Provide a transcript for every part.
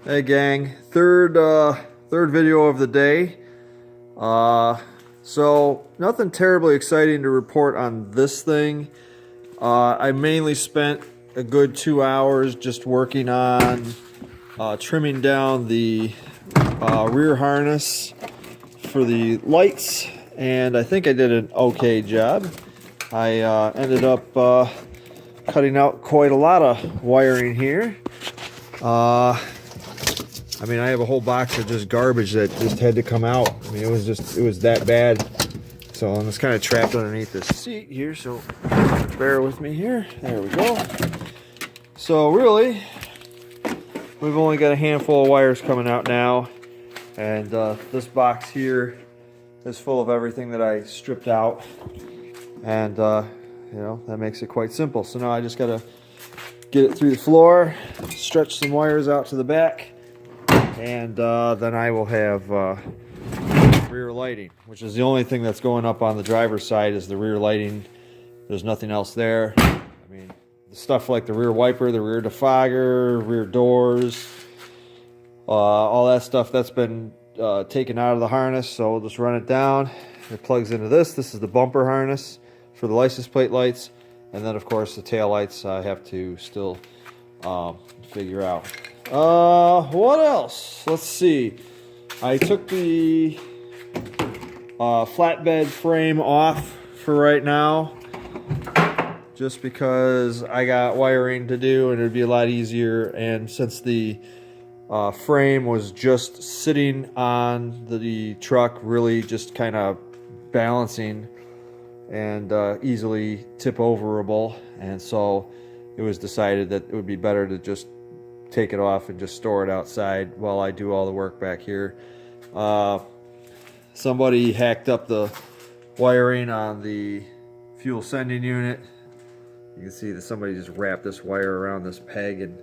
Hey gang, third video of the day. So nothing terribly exciting to report on this thing. I mainly spent a good 2 hours just working on trimming down the rear harness for the lights, and I think I did an okay job. I ended up cutting out quite a lot of wiring here. I mean, I have a whole box of just garbage that just had to come out. I mean, it was that bad. So I'm just kind of trapped underneath this seat here, so bear with me here. There we go. So really, we've only got a handful of wires coming out now, and this box here is full of everything that I stripped out, and you know, that makes it quite simple. So now I just gotta get it through the floor, stretch some wires out to the back, and then I will have rear lighting, which is the only thing that's going up on the driver's side is the rear lighting. There's nothing else there. I mean, the stuff like the rear wiper, the rear defogger, rear doors, all that stuff, that's been taken out of the harness, so we'll just run it down. It plugs into this. This is the bumper harness for the license plate lights, and then of course the tail lights I have to still figure out. What else? Let's see. I took the flatbed frame off for right now, just because I got wiring to do and it'd be a lot easier. And since the frame was just sitting on the truck, really just kind of balancing and easily tip overable, and so it was decided that it would be better to just take it off and just store it outside while I do all the work back here. Somebody hacked up the wiring on the fuel sending unit. You can see that somebody just wrapped this wire around this peg, and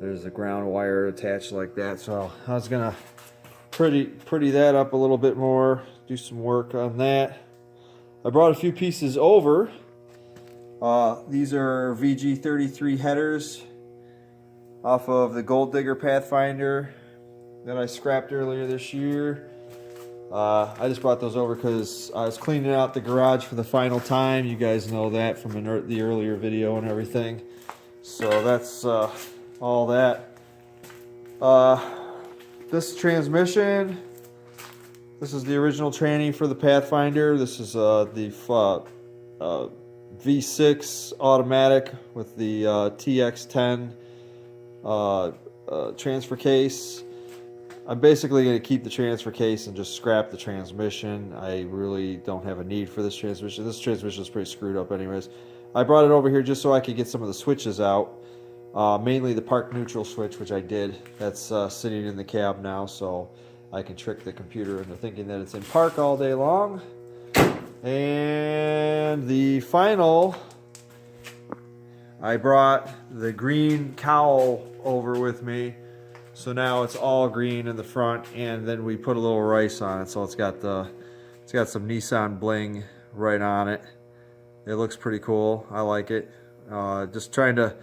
there's a ground wire attached like that. So I was gonna pretty that up a little bit more, do some work on that. I brought a few pieces over. These are VG33 headers off of the Gold Digger Pathfinder that I scrapped earlier this year. I just brought those over because I was cleaning out the garage for the final time. You guys know that from the earlier video and everything. So that's all that. This transmission, this is the original tranny for the Pathfinder. This is the V6 automatic with the TX10 transfer case. I'm basically going to keep the transfer case and just scrap the transmission. I really don't have a need for this transmission. This transmission is pretty screwed up anyways. I brought it over here just so I could get some of the switches out. Mainly the park neutral switch, which I did. That's sitting in the cab now, so I can trick the computer into thinking that it's in park all day long. And the final, I brought the green cowl over with me, so now it's all green in the front, and then we put a little rice on it, so it's got some Nissan bling right on it. It looks pretty cool. I like it. Just trying to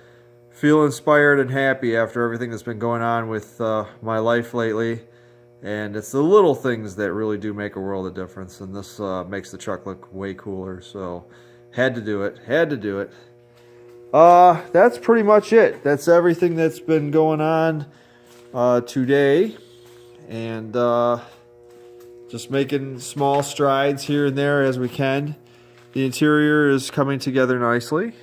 feel inspired and happy after everything that's been going on with my life lately, and it's the little things that really do make a world of difference, and this makes the truck look way cooler, so had to do it. That's pretty much it. That's everything that's been going on today, and just making small strides here and there as we can. The interior is coming together nicely.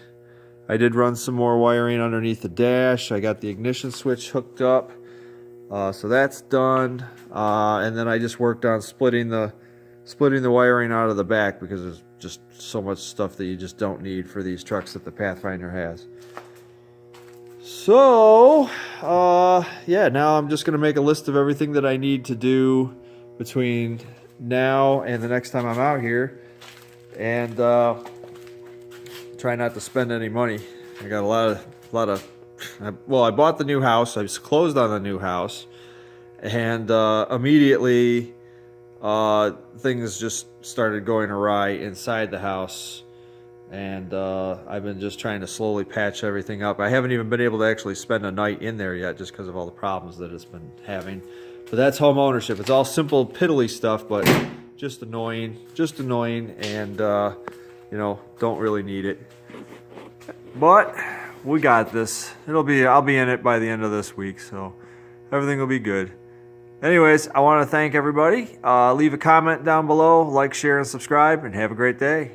I did run some more wiring underneath the dash. I got the ignition switch hooked up, so that's done. And then I just worked on splitting the wiring out of the back, because there's just so much stuff that you just don't need for these trucks that the Pathfinder has. So yeah, now I'm just gonna make a list of everything that I need to do between now and the next time I'm out here, and try not to spend any money. I got a lot of well, I bought the new house. I was closed on the new house, and immediately things just started going awry inside the house, And I've been just trying to slowly patch everything up. I haven't even been able to actually spend a night in there yet just because of all the problems that it's been having. But that's home ownership. It's all simple, piddly stuff, but just annoying, and you know, don't really need it. But we got this. I'll be in it by the end of this week, so everything will be good. Anyways, I want to thank everybody. Leave a comment down below, like, share, and subscribe, and have a great day.